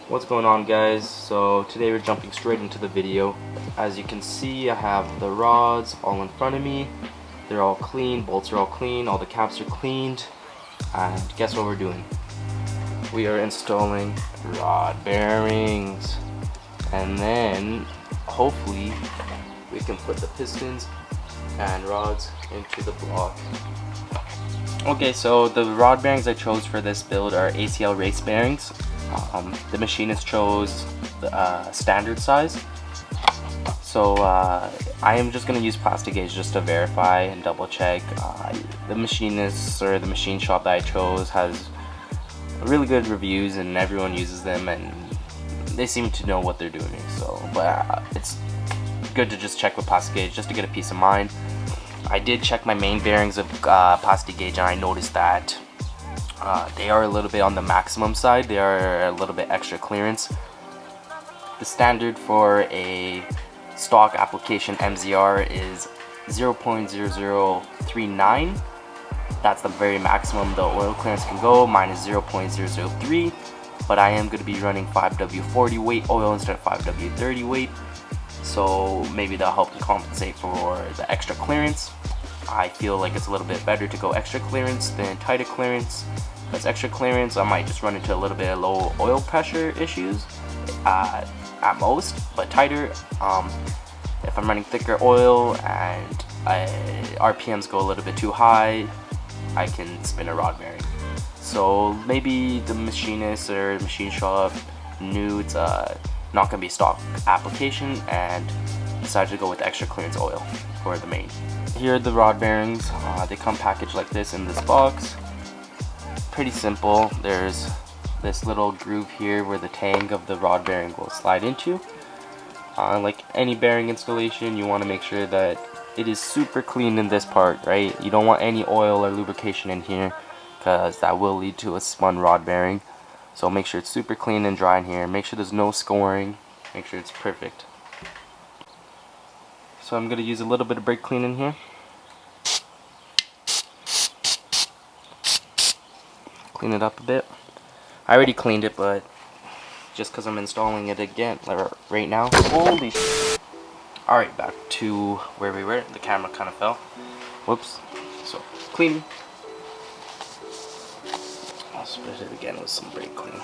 What's going on, guys? So today we're jumping straight into the video. As you can see, I have the rods all in front of me. They're all clean, bolts are all clean, all the caps are cleaned. And guess what we're doing? We are installing rod bearings. And then hopefully we can put the pistons and rods into the block. Okay, so the rod bearings I chose for this build are ACL race bearings. The machinist chose the standard size. So I am just going to use plastic gauge just to verify and double check. The machinist or the machine shop that I chose has really good reviews and everyone uses them and they seem to know what they're doing. So, but it's good to just check with plastic gauge just to get a peace of mind. I did check my main bearings of plastic gauge and I noticed that they are a little bit on the maximum side. They are a little bit extra clearance. The standard for a stock application MZR is 0.0039. That's the very maximum the oil clearance can go. Mine is 0.003, but I am going to be running 5W40 weight oil instead of 5W30 weight. So maybe that'll help to compensate for the extra clearance. I feel like it's a little bit better to go extra clearance than tighter clearance. If it's extra clearance, I might just run into a little bit of low oil pressure issues at most, but tighter, if I'm running thicker oil and RPMs go a little bit too high, I can spin a rod bearing. So maybe the machinist or machine shop knew it's not going to be stock application and decided to go with extra clearance oil for the main. Here are the rod bearings. They come packaged like this in this box. Pretty simple. There's this little groove here where the tang of the rod bearing will slide into. Like any bearing installation, you want to make sure that it is super clean in this part, right? You don't want any oil or lubrication in here because that will lead to a spun rod bearing. So make sure it's super clean and dry in here. Make sure there's no scoring. Make sure it's perfect. So I'm going to use a little bit of brake clean in here. Clean it up a bit. I already cleaned it, but just because I'm installing it again right now. Holy shit. Alright, back to where we were. The camera kind of fell. Whoops. So, clean. I'll split it again with some brake clean.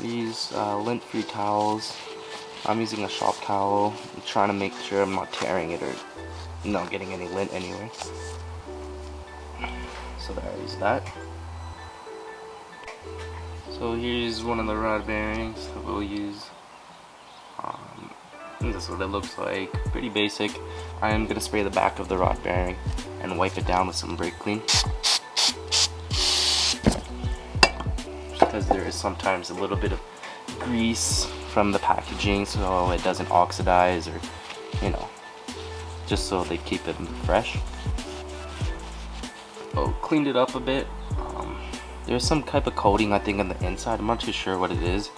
These lint-free towels. I'm using a shop towel. I'm trying to make sure I'm not tearing it or not getting any lint anyway. So there is that. So here's one of the rod bearings that we'll use. And this is what it looks like. Pretty basic. I am going to spray the back of the rod bearing and wipe it down with some brake clean. Because there is sometimes a little bit of grease from the packaging so it doesn't oxidize or, you know, just so they keep it fresh. Oh, cleaned it up a bit. There's some type of coating I think on the inside. I'm not too sure what it is,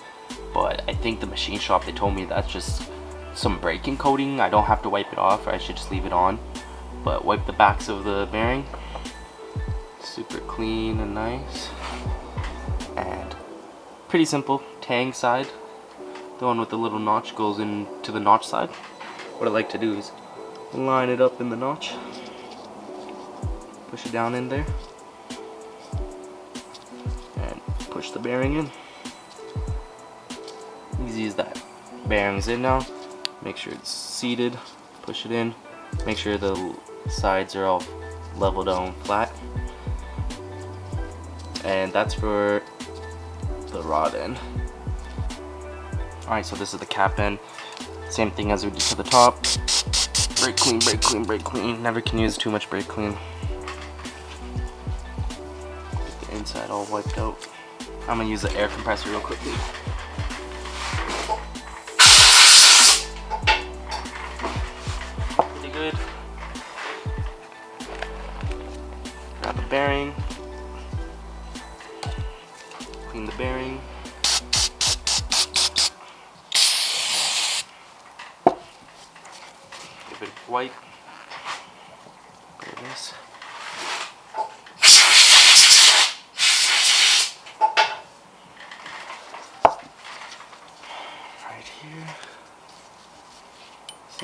but I think the machine shop, they told me that's just some braking coating. I don't have to wipe it off, or I should just leave it on. But wipe the backs of the bearing. Super clean and nice. And pretty simple. Tang side. The one with the little notch goes into the notch side. What I like to do is line it up in the notch. Push it down in there. And push the bearing in. Easy as that. Bearing's in now. Make sure it's seated. Push it in. Make sure the sides are all leveled out flat. And that's for the rod end. Alright, so this is the cap end. Same thing as we did to the top. Brake clean, brake clean, brake clean. Never can use too much brake clean. Get the inside all wiped out. I'm gonna use the air compressor real quickly. Pretty good. Grab the bearing. Clean the bearing. Give it a wipe. There it is.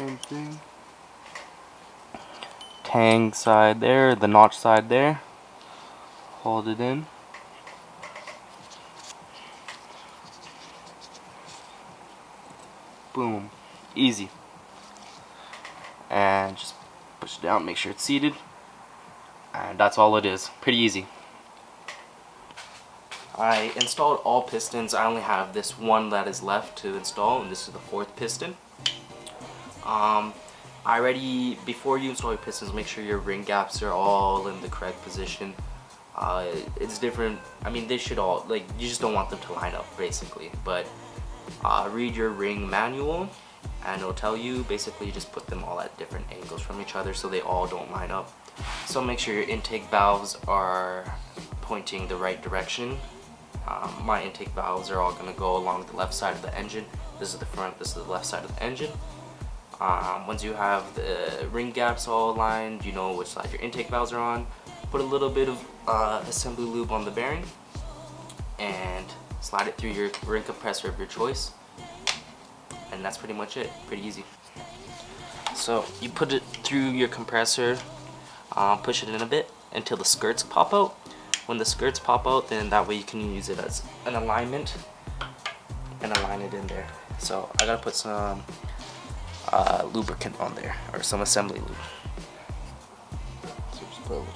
Same thing. Tang side there, the notch side there. Hold it in. Boom. Easy. And just push it down, make sure it's seated. And that's all it is. Pretty easy. I installed all pistons. I only have this one that is left to install, and this is the 4th piston. Before you install your pistons, make sure your ring gaps are all in the correct position. It's different. I mean, they should all, like, you just don't want them to line up, basically. But read your ring manual, and it'll tell you. Basically, you just put them all at different angles from each other so they all don't line up. So make sure your intake valves are pointing the right direction. My intake valves are all going to go along the left side of the engine. This is the front, this is the left side of the engine. Once you have the ring gaps all aligned, you know which side your intake valves are on. Put a little bit of assembly lube on the bearing and slide it through your ring compressor of your choice. And that's pretty much it. Pretty easy. So you put it through your compressor, push it in a bit until the skirts pop out. When the skirts pop out, then that way you can use it as an alignment and align it in there. So I gotta put some lubricant on there, or some assembly lube. So just put a little.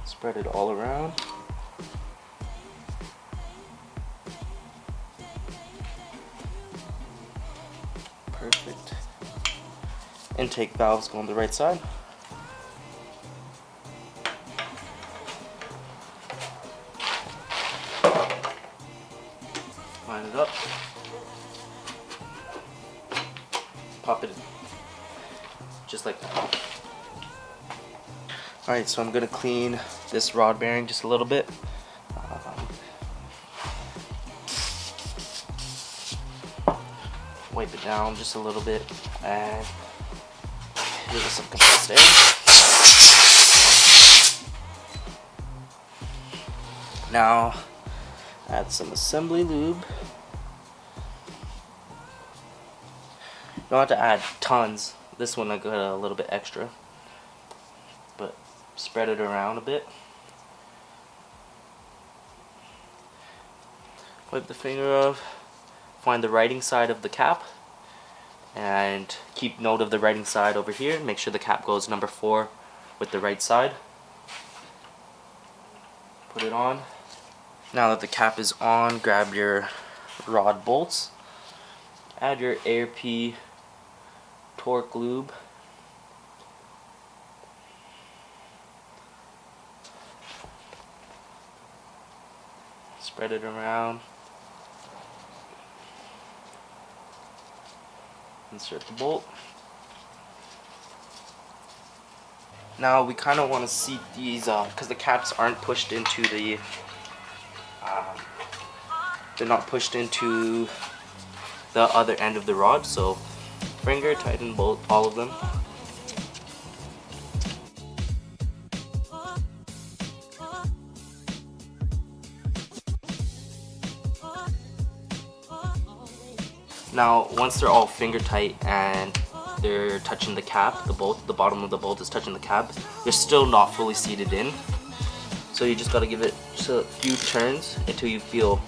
Spread it all around. Perfect. Intake valves go on the right side. Line it up. Pop it in. Just like that. Alright, so I'm going to clean this rod bearing just a little bit. Wipe it down just a little bit and give it some compressed air. Now add some assembly lube. You don't have to add tons. This one I got a little bit extra, but spread it around a bit. Wipe the finger off. Find the writing side of the cap and keep note of the writing side over here. Make sure the cap goes number 4 with the right side. Put it on. Now that the cap is on, grab your rod bolts. Add your AirP torque lube. Spread it around. Insert the bolt. Now we kind of want to seat these because the caps aren't pushed into the they're not pushed into the other end of the rod, so finger tighten bolt all of them. Now, once they're all finger tight and they're touching the cap, the bottom of the bolt is touching the cap, they're still not fully seated in. So you just gotta give it just a few turns until you feel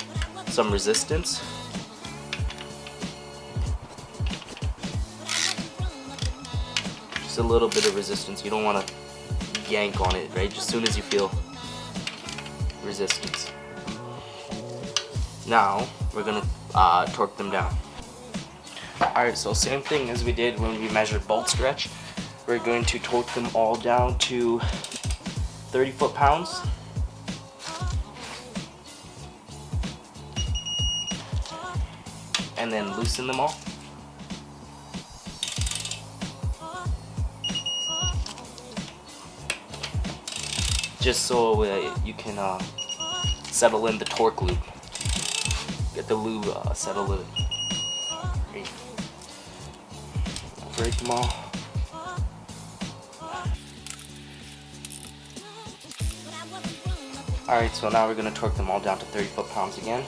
some resistance. Just a little bit of resistance. You don't wanna yank on it, right? Just as soon as you feel resistance. Now, we're gonna torque them down. Alright, so same thing as we did when we measured bolt stretch. We're going to torque them all down to 30 foot-pounds. And then loosen them all. Just so you can settle in the torque loop. Get the lube settled in. Break them all. Alright, so now we're going to torque them all down to 30 foot-pounds again.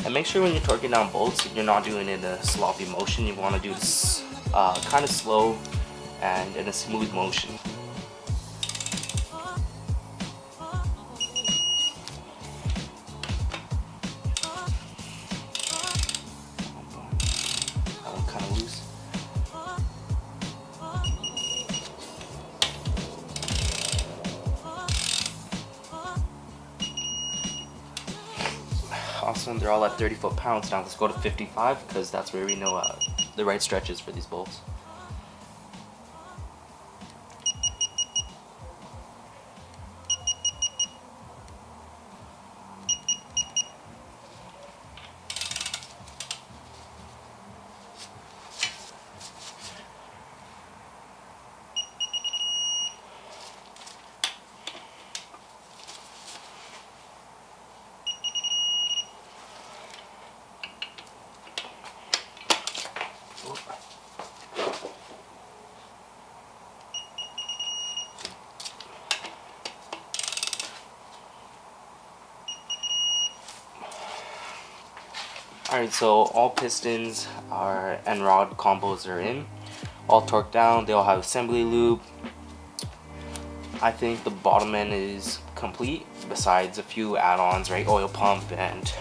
And make sure when you're torquing down bolts, you're not doing it in a sloppy motion. You want to do this kind of slow and in a smooth motion. That one kind of loose. Awesome, they're all at 30 foot-pounds. Now let's go to 55 because that's where we know the right stretch is for these bolts. Alright, so all pistons and rod combos are in, all torqued down. They all have assembly lube. I think the bottom end is complete, besides a few add-ons, right? Oil pump and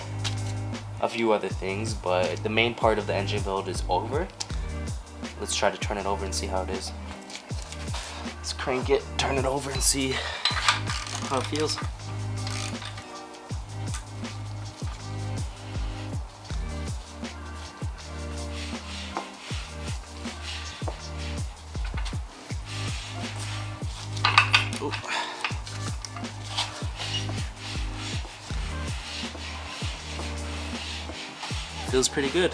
a few other things, but the main part of the engine build is over. Let's try to turn it over and see how it is. Let's crank it, turn it over and see how it feels. Ooh. Feels pretty good.